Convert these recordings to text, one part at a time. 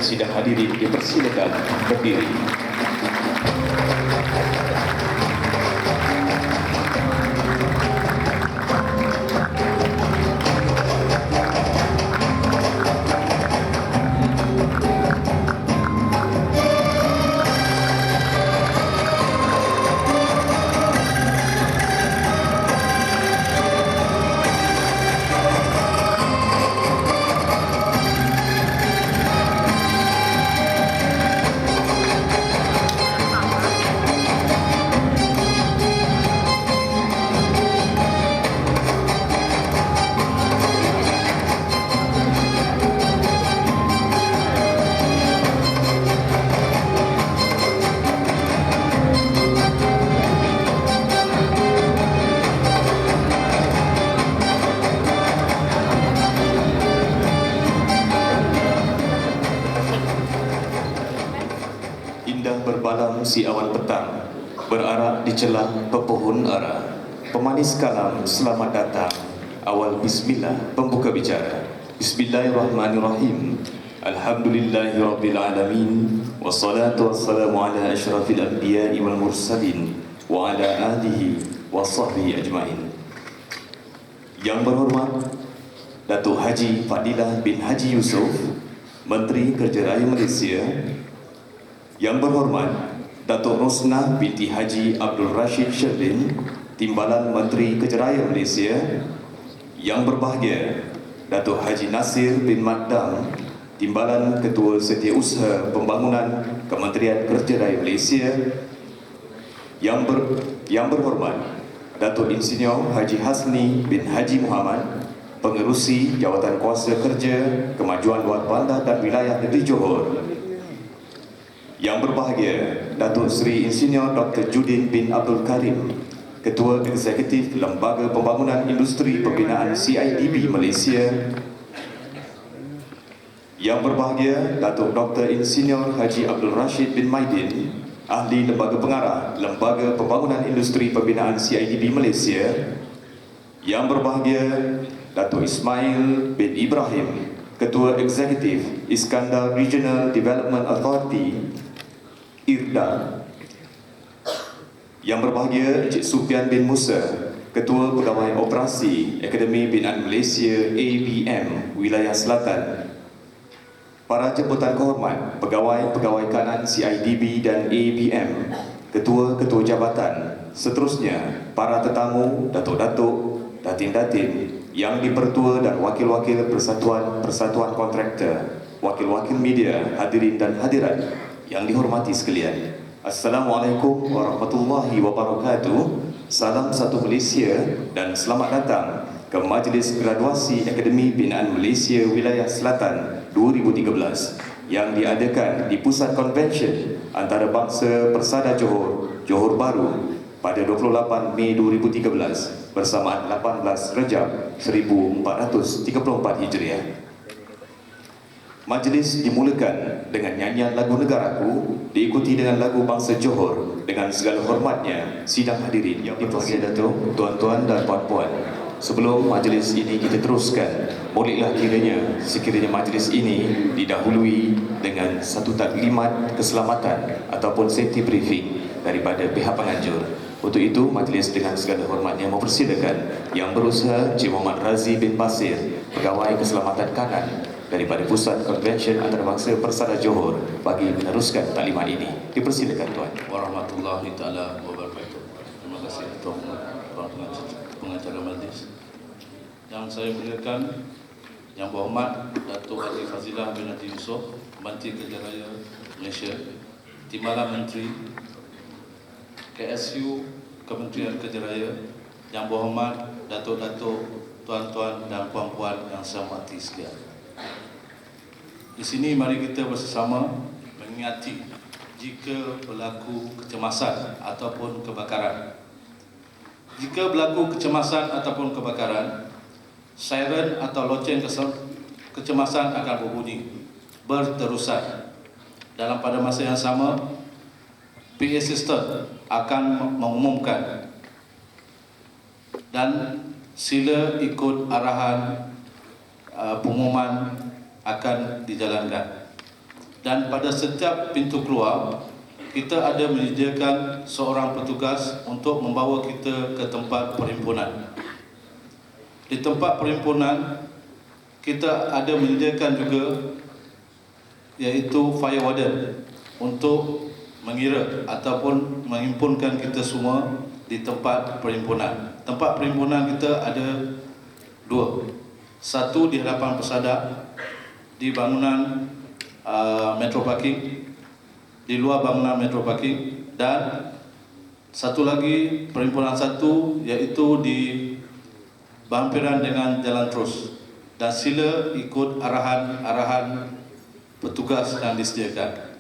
sidang hadirin dipersilakan berdiri. Berbalam si awan petang, berarak di celah pepohon ara. Pemanis kalam selamat datang, awal bismillah pembuka bicara. Bismillahirrahmanirrahim. Alhamdulillahirabbil alamin, wassalatu wassalamu ala asyrafil anbiya'i wal mursalin wa ala alihi wa sahbihi ajmain. Yang berhormat Datuk Haji Fadilah bin Haji Yusof, Menteri Kerja Raya Malaysia. Yang berhormat Datuk Rosnah binti Haji Abdul Rashid Sherlin, Timbalan Menteri Kerja Raya Malaysia. Yang berbahagia Datuk Haji Nasir bin Maddam, Timbalan Ketua Setiausaha Pembangunan Kementerian Kerja Raya Malaysia. Yang berhormat Datuk Insinyur Haji Hasni bin Haji Muhammad, Pengerusi Jawatan Kuasa Kerja, Kemajuan Luar Bandar dan Wilayah Negeri Johor. Yang berbahagia Datuk Seri Insinyur Dr. Judin bin Abdul Karim, Ketua Eksekutif Lembaga Pembangunan Industri Pembinaan CIDB Malaysia. Yang berbahagia Datuk Dr. Insinyur Haji Abdul Rashid bin Maidin, Ahli Lembaga Pengarah Lembaga Pembangunan Industri Pembinaan CIDB Malaysia. Yang berbahagia Datuk Ismail bin Ibrahim, Ketua Eksekutif Iskandar Regional Development Authority IRDA. Yang berbahagia Encik Sufian bin Musa, Ketua Pegawai Operasi Akademi Binaan Malaysia ABM Wilayah Selatan. Para jemputan kehormat, pegawai-pegawai kanan CIDB dan ABM, ketua-ketua jabatan, seterusnya para tetamu, datuk-datuk, datin-datin, yang dipertua dan wakil-wakil persatuan kontraktor, wakil-wakil media, hadirin dan hadirat yang dihormati sekalian. Assalamualaikum warahmatullahi wabarakatuh. Salam satu Malaysia dan selamat datang ke Majlis Graduasi Akademi Binaan Malaysia Wilayah Selatan 2013 yang diadakan di Pusat Konvensyen Antarabangsa Persada Johor, Johor Bahru pada 28 Mei 2013 bersamaan 18 Rejab 1434 Hijriah. Majlis dimulakan dengan nyanyian lagu negaraku, diikuti dengan lagu bangsa Johor. Dengan segala hormatnya, sidang hadirin yang berbahagia Datuk, tuan-tuan dan puan-puan. Sebelum majlis ini kita teruskan, bolehlah sekiranya majlis ini didahului dengan satu taklimat keselamatan ataupun safety briefing daripada pihak penganjur. Untuk itu, majlis dengan segala hormatnya mempersilakan Yang Berusaha Encik Muhammad Razi bin Basir, Pegawai Keselamatan Kanan daripada Pusat Konvensyen Antarabangsa Persada Johor bagi meneruskan taklimat ini. Dipersilakan Tuan. Warahmatullahi taala wabarakatuh. Terima kasih Tuan pengacara majlis. Yang saya muliakan, Yang Berhormat Datuk Haji Fazilah bin Haji Yusof, Menteri Kerja Raya Malaysia, Timbalan Menteri KSU Kementerian Kerja Raya, Yang Berhormat Datuk-datuk, tuan-tuan dan puan-puan yang saya hormati sekalian. Di sini mari kita bersama mengingati jika berlaku kecemasan ataupun kebakaran. Jika berlaku kecemasan ataupun kebakaran, siren atau loceng kecemasan akan berbunyi berterusan. Dalam pada masa yang sama, PA system akan mengumumkan dan sila ikut arahan pengumuman akan dijalankan. Dan pada setiap pintu keluar, kita ada menyediakan seorang petugas untuk membawa kita ke tempat perhimpunan. Di tempat perhimpunan, kita ada menyediakan juga iaitu fire warden untuk mengira ataupun menghimpunkan kita semua di tempat perhimpunan. Tempat perhimpunan kita ada dua. Satu di hadapan Persada, di bangunan Metro Parking, di luar bangunan Metro Parking, dan satu lagi perhimpunan satu iaitu di berhampiran dengan Jalan Terus, dan sila ikut arahan petugas yang disediakan.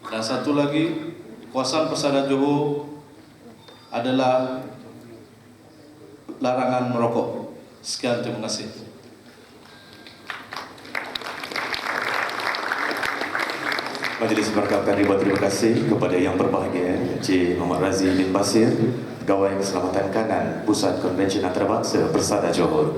Dan satu lagi, kawasan Persada Johor adalah larangan merokok. Sekian, terima kasih. Majlis mengucapkan ribuan terima kasih kepada Yang Berbahagia Encik Muhammad Razi bin Basir, Pegawai Keselamatan Kanan Pusat Konvensyen Antarabangsa Persada Johor.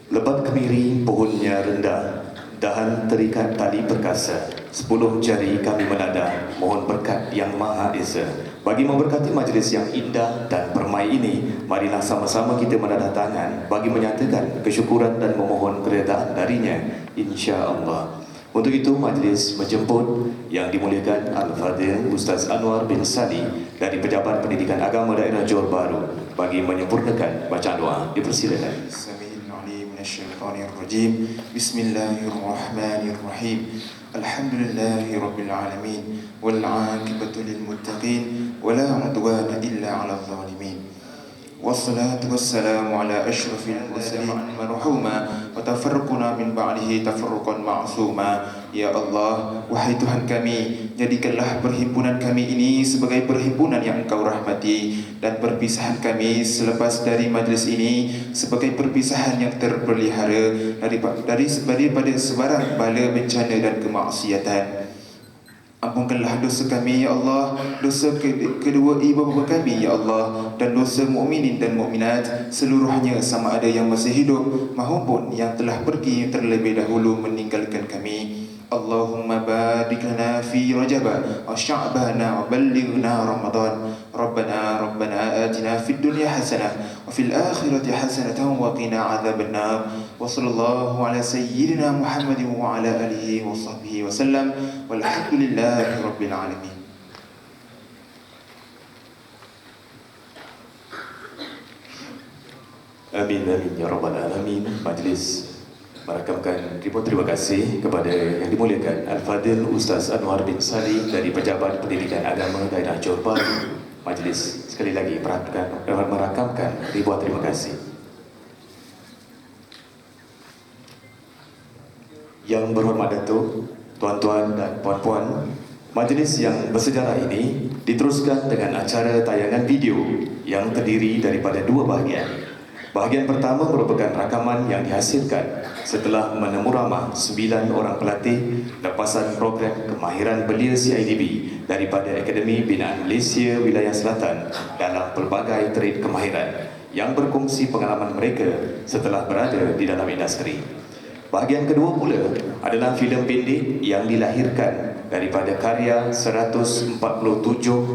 Lebat kemiri pohonnya rendah, dahan terikat tali perkasa, 10 jari kami menadah, mohon berkat Yang Maha Esa. Bagi memberkati majlis yang indah dan permai ini, marilah sama-sama kita menadah tangan bagi menyatakan kesyukuran dan memohon keredaan darinya, insya-Allah. Untuk itu, majlis menjemput Yang Dimuliakan Al-Fadhil Ustaz Anwar bin Sali dari Pejabat Pendidikan Agama Daerah Johor Bahru bagi menyempurnakan bacaan doa. Dipersilakan. Bismillahirrahmanirrahim. Alhamdulillahirabbil alamin wal 'aqibatu lil muttaqin wala 'udwana illa 'alal zalimin. Wassalatu wassalamu ala asyrafil mursalin marhuma wa tafarruquna min ba'dihi tafarruqan ma'suma. Ya Allah, wahai Tuhan kami, jadikanlah perhimpunan kami ini sebagai perhimpunan yang Engkau rahmati, dan perpisahan kami selepas dari majlis ini sebagai perpisahan yang terpelihara daripada sebarang bala bencana dan kemaksiatan. Ampunkanlah dosa kami, ya Allah, dosa kedua ibu bapa kami, ya Allah, dan dosa mukminin dan mukminat seluruhnya, sama ada yang masih hidup maupun yang telah pergi terlebih dahulu meninggalkan kami. Allahumma barik lana fi Rajab wa Sya'ban wa ballighna Ramadan. Rabbana atina fid dunya hasanah wa fil akhirati hasanatan wa qina adzaban nar. Wa sallallahu ala sayyidina Muhammadin wa ala alihi wa sahbihi wa sallam. Walhamdulillahi rabbil alamin. Amin amin ya rabbal alamin. Majlis merakamkan ribuan terima kasih kepada yang dimuliakan Al-Fadhil Ustaz Anwar bin Salih dari Pejabat Pendidikan Agama Daerah Johor Bahru. Majlis sekali lagi merakamkan ribuan terima kasih. Yang berhormat Datuk, tuan-tuan dan puan-puan, majlis yang bersejarah ini diteruskan dengan acara tayangan video yang terdiri daripada dua bahagian. Bahagian pertama merupakan rakaman yang dihasilkan setelah menemuramah 9 orang pelatih lepasan program kemahiran belia CIDB daripada Akademi Binaan Malaysia Wilayah Selatan dalam pelbagai trait kemahiran yang berkongsi pengalaman mereka setelah berada di dalam industri. Bahagian kedua pula adalah filem pendek yang dilahirkan daripada karya 147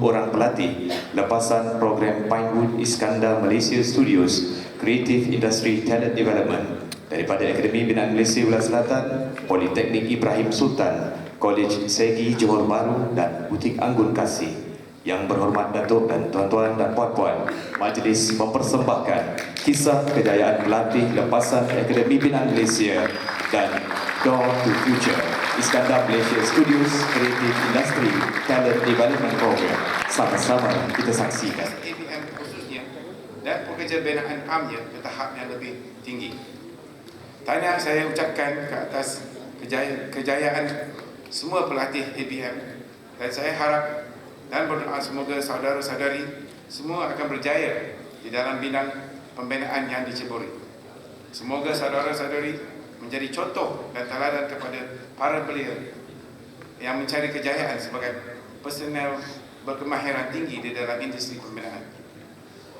orang pelatih lepasan program Pinewood Iskandar Malaysia Studios Creative Industry Talent Development daripada Akademi Binaan Malaysia Wilayah Selatan, Politeknik Ibrahim Sultan, Kolej Segi Johor Bahru dan Butik Anggun Kasih. Yang berhormat Datuk dan tuan-tuan dan puan-puan, majlis mempersembahkan kisah kejayaan pelatih lepasan Akademi Binaan Malaysia dan Door to Future Iskandar Malaysia Studios Creative Industry Talent Development Program. Sama-sama kita saksikan. ABM khususnya dan pekerja binaan amnya ke tahap yang lebih tinggi. Tahniah saya ucapkan ke atas kejayaan semua pelatih ABM, dan saya harap dan berdoa semoga saudara-saudari semua akan berjaya di dalam bidang pembinaan yang diceburi. Semoga saudara-saudari menjadi contoh dan teladan kepada para belia yang mencari kejayaan sebagai personel berkemahiran tinggi di dalam industri pembinaan.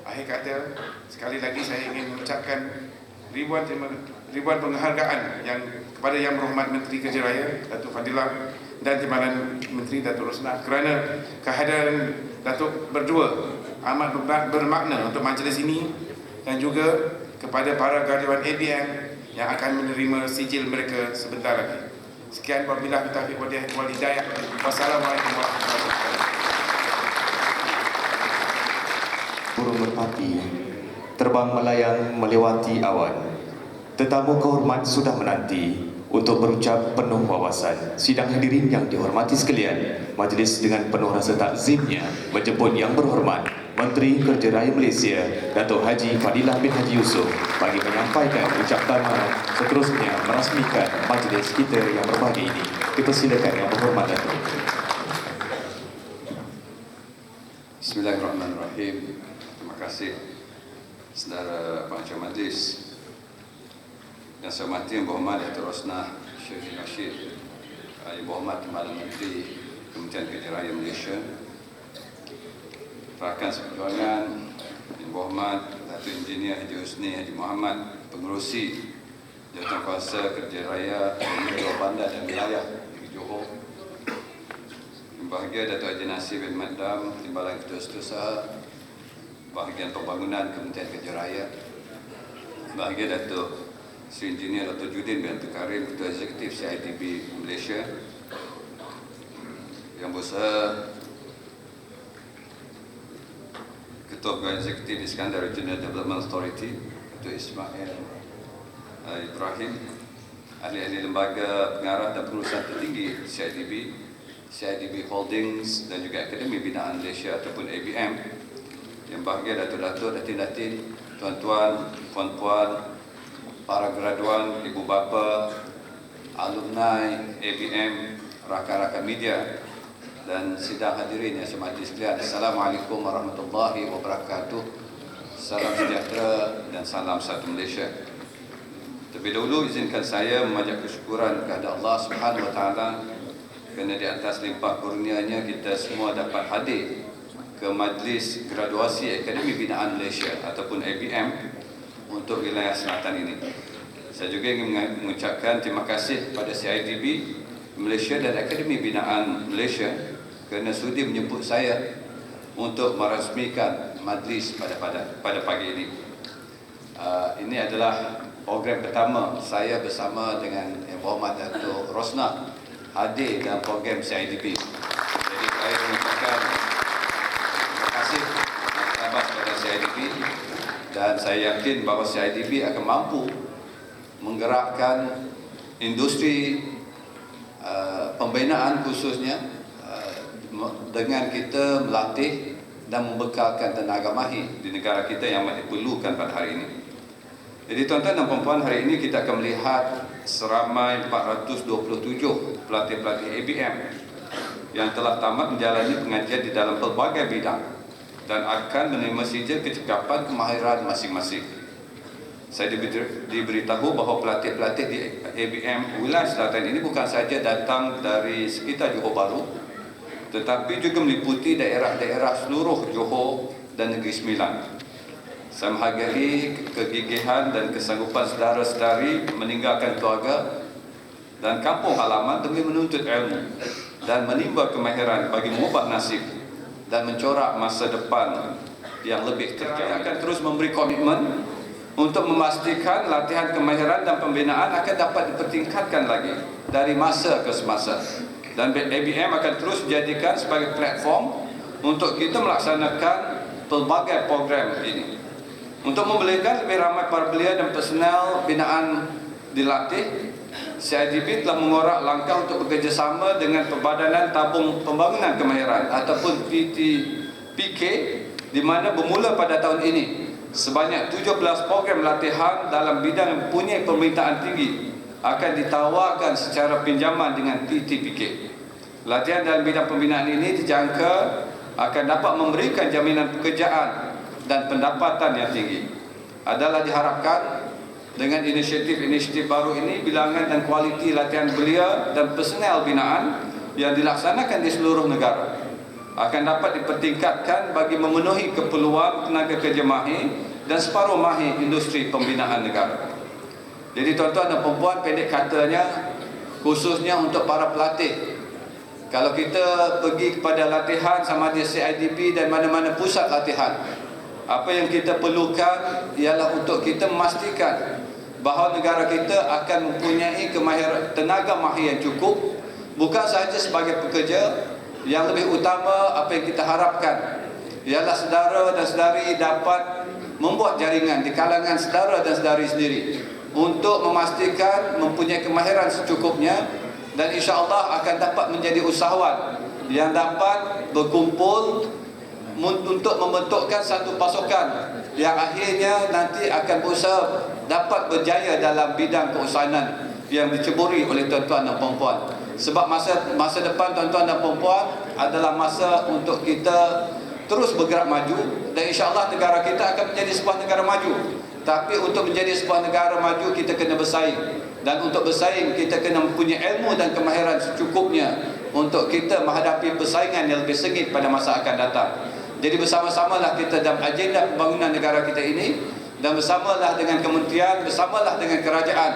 Akhir kata, sekali lagi saya ingin mengucapkan ribuan penghargaan yang kepada Yang Berhormat Menteri Kerja Raya Datuk Fadilah dan Timbalan Menteri Datuk Rosnah kerana kehadiran Datuk berdua amat bermakna untuk majlis ini, dan juga kepada para karyawan ABM yang akan menerima sijil mereka sebentar lagi. Sekian, wabillahi taufiq wal hidayah. Wassalamualaikum warahmatullahi wabarakatuh. Burung merpati terbang melayang melewati awan. Tetamu kehormat sudah menanti untuk berucap penuh wawasan. Sidang hadirin yang dihormati sekalian, majlis dengan penuh rasa takzimnya menjemput Yang Berhormat Menteri Kerja Raya Malaysia Datuk Haji Fadilah bin Haji Yusof bagi menyampaikan ucap selamat, seterusnya merasmikan majlis kita yang berbahagia ini. Dipersilakan Yang Berhormat Datuk. Bismillahirrahmanirrahim. Terima kasih saudara pengacara majlis. Yang saya hormati Yang Berhormat Datuk Rosnah Syekh Rashid, Yang Berhormat Timbalan Menteri Kementerian Kerja Raya Malaysia, rakan seperjuangan Yang Berhormat Datuk Engineer Haji Husni Haji Muhammad, Pengerusi Jawatankuasa Kerja Raya Negara Bandar dan Wilayah di Johor, yang bahagia Datuk Haji Nasir bin Madam, Timbalan Ketua Setiausaha Bahagian Pembangunan Kementerian Kerja Raya, bahagia Datuk Sri Engineer Dr. Judin bin Abdul Karim, Ketua Eksekutif CIDB Malaysia, Yang Bersama Ketua Pegawai Eksekutif Iskandar Regional Development Authority, Ketua Ismail Ibrahim, ahli-ahli lembaga pengarah dan pengurusan tertinggi CIDB, CIDB Holdings dan juga Akademi Binaan Malaysia ataupun ABM, yang bahagia Datuk-Datuk, Datin-Datin, tuan-tuan, puan-puan, para graduan, ibu bapa, alumni ABM, rakan-rakan media dan sidang hadirin yang saya hormati sekalian. Assalamualaikum warahmatullahi wabarakatuh. Salam sejahtera dan salam satu Malaysia. Terlebih dahulu izinkan saya memanjat kesyukuran kepada Allah Subhanahu wa taala kerana di atas limpah kurnianya kita semua dapat hadir ke Majlis Graduasi Akademi Binaan Malaysia ataupun ABM untuk wilayah selatan ini. Saya juga ingin mengucapkan terima kasih kepada CIDB Malaysia dan Akademi Binaan Malaysia kerana sudi menjemput saya untuk merasmikan majlis pada pagi ini. Ini adalah program pertama saya bersama dengan Yang Berhormat Datuk Rosnah hadir dalam program CIDB. Jadi saya mengucapkan terima kasih atas kepada CIDB dan saya yakin bahawa CIDB akan mampu menggerakkan industri pembinaan khususnya dengan kita melatih dan membekalkan tenaga mahir di negara kita yang diperlukan pada hari ini. Jadi tuan-tuan dan puan-puan, hari ini kita akan melihat seramai 427 pelatih-pelatih ABM yang telah tamat menjalani pengajian di dalam pelbagai bidang dan akan menerima sijil kecekapan kemahiran masing-masing. Saya diberitahu bahawa pelatih-pelatih di ABM wilayah selatan ini bukan saja datang dari sekitar Johor Bahru, tetapi juga meliputi daerah-daerah seluruh Johor dan Negeri Sembilan. Saya menghargai kegigihan dan kesanggupan saudara-saudari meninggalkan keluarga dan kampung halaman demi menuntut ilmu dan menimba kemahiran bagi mengubah nasib dan mencorak masa depan yang lebih terjamin. Akan terus memberi komitmen untuk memastikan latihan kemahiran dan pembinaan akan dapat dipertingkatkan lagi dari masa ke semasa. Dan ABM akan terus dijadikan sebagai platform untuk kita melaksanakan pelbagai program ini. Untuk membelikan lebih ramai para belia dan personel binaan dilatih, CIDB telah mengorak langkah untuk bekerjasama dengan Perbadanan Tabung Pembangunan Kemahiran ataupun PTPK, di mana bermula pada tahun ini sebanyak 17 program latihan dalam bidang yang mempunyai permintaan tinggi akan ditawarkan secara pinjaman dengan PTPK. Latihan dalam bidang pembinaan ini dijangka akan dapat memberikan jaminan pekerjaan dan pendapatan yang tinggi. Adalah diharapkan dengan inisiatif-inisiatif baru ini, bilangan dan kualiti latihan belia dan personel binaan yang dilaksanakan di seluruh negara akan dapat dipertingkatkan bagi memenuhi keperluan tenaga kerja mahir dan separuh mahir industri pembinaan negara. Jadi tuan-tuan dan puan-puan, pendek katanya, khususnya untuk para pelatih, kalau kita pergi kepada latihan sama ada CIDB dan mana-mana pusat latihan, apa yang kita perlukan ialah untuk kita memastikan bahawa negara kita akan mempunyai kemahiran tenaga mahir yang cukup, bukan sahaja sebagai pekerja. Yang lebih utama, apa yang kita harapkan ialah saudara dan saudari dapat membuat jaringan di kalangan saudara dan saudari sendiri untuk memastikan mempunyai kemahiran secukupnya, dan insya-Allah akan dapat menjadi usahawan yang dapat berkumpul untuk membentukkan satu pasukan yang akhirnya nanti akan berusaha dapat berjaya dalam bidang keusahanan yang diceburi oleh tuan-tuan dan puan-puan. Sebab masa depan tuan-tuan dan puan-puan adalah masa untuk kita terus bergerak maju, dan insya-Allah negara kita akan menjadi sebuah negara maju. Tapi untuk menjadi sebuah negara maju kita kena bersaing, dan untuk bersaing kita kena mempunyai ilmu dan kemahiran secukupnya untuk kita menghadapi persaingan yang lebih sengit pada masa akan datang. Jadi bersama-samalah kita dalam agenda pembangunan negara kita ini, dan bersamalah dengan kementerian, bersamalah dengan kerajaan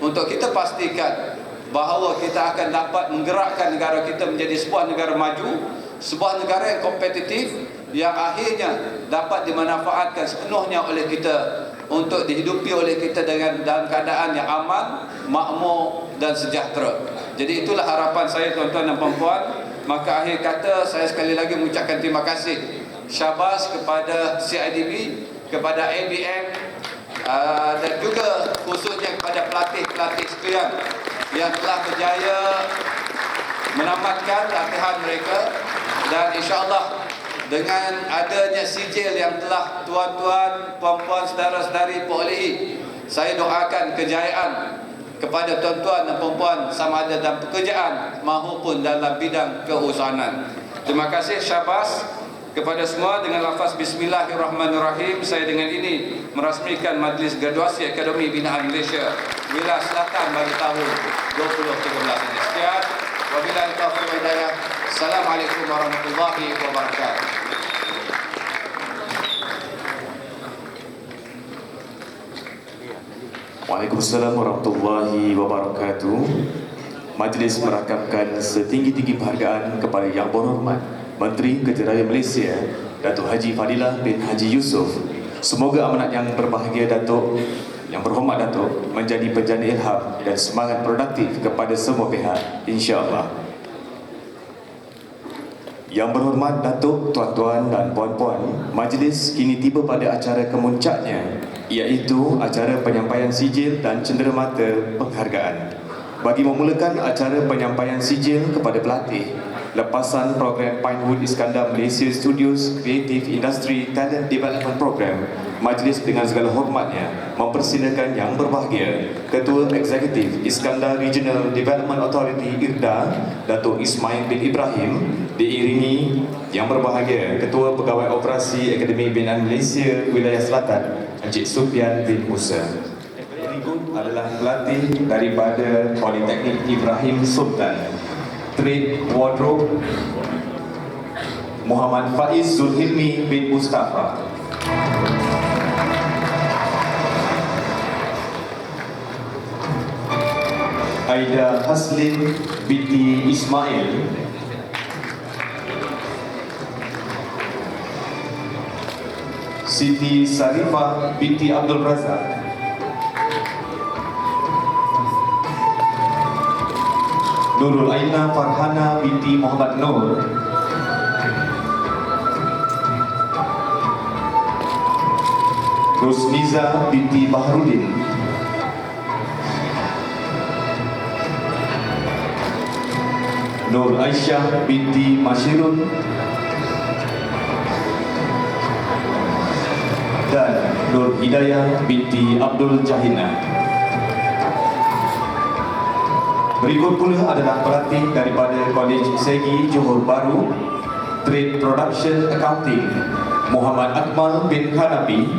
untuk kita pastikan bahawa kita akan dapat menggerakkan negara kita menjadi sebuah negara maju, sebuah negara yang kompetitif, yang akhirnya dapat dimanfaatkan sepenuhnya oleh kita untuk dihidupi oleh kita dengan dalam keadaan yang aman, makmur dan sejahtera. Jadi itulah harapan saya tuan-tuan dan puan-puan. Maka akhir kata saya sekali lagi mengucapkan terima kasih, syabas kepada CIDB, kepada ABM dan juga khususnya kepada pelatih-pelatih sekalian yang telah berjaya menamatkan latihan mereka, dan insya-Allah dengan adanya sijil yang telah tuan-tuan, puan-puan, saudara-saudari perolehi, saya doakan kejayaan kepada tuan-tuan dan puan-puan sama ada dalam pekerjaan maupun dalam bidang keusahanan. Terima kasih, syabas kepada semua. Dengan lafaz Bismillahirrahmanirrahim, saya dengan ini merasmikan Majlis Graduasi Akademi Binaan Malaysia Wilayah Selatan bagi tahun 2013 ini. Sekian. Wabillahi taufiq wal hidayah. Assalamualaikum warahmatullahi wabarakatuh. Waalaikumsalam warahmatullahi wabarakatuh. Majlis merakamkan setinggi-tinggi penghargaan kepada Yang Berhormat Menteri Kerja Raya Malaysia Datuk Haji Fadilah bin Haji Yusof. Semoga amanat yang berbahagia Datuk, Yang Berhormat Datuk, menjadi penjana ilham dan semangat produktif kepada semua pihak, insya-Allah. Yang Berhormat Datuk, tuan-tuan dan puan-puan, majlis kini tiba pada acara kemuncaknya, iaitu acara penyampaian sijil dan cenderamata penghargaan. Bagi memulakan acara penyampaian sijil kepada pelatih, lepasan program Pinewood Iskandar Malaysia Studios Creative Industry Talent Development Program, majlis dengan segala hormatnya mempersilakan Yang Berbahagia Ketua Eksekutif Iskandar Regional Development Authority IRDA, Datuk Ismail bin Ibrahim, diiringi Yang Berbahagia Ketua Pegawai Operasi Akademi Binaan Malaysia Wilayah Selatan, Encik Sufian bin Musa. Berikut adalah pelatih daripada Politeknik Ibrahim Sultan. Trade Wardrobe Muhammad Faiz Zulhilmi bin Mustafa. Aida Haslin binti Ismail. Siti Sarifah binti Abdul Razak. Nurul Aina Farhana binti Muhammad Nur. Rusniza binti Baharudin. Nur Aisyah binti Masyirun. Dan Nur Hidayah binti Abdul Jahina. Berikut pula adalah pelatih daripada Kolej Segi Johor Bahru, Trade Production Accounting, Muhammad Akmal bin Hanafi.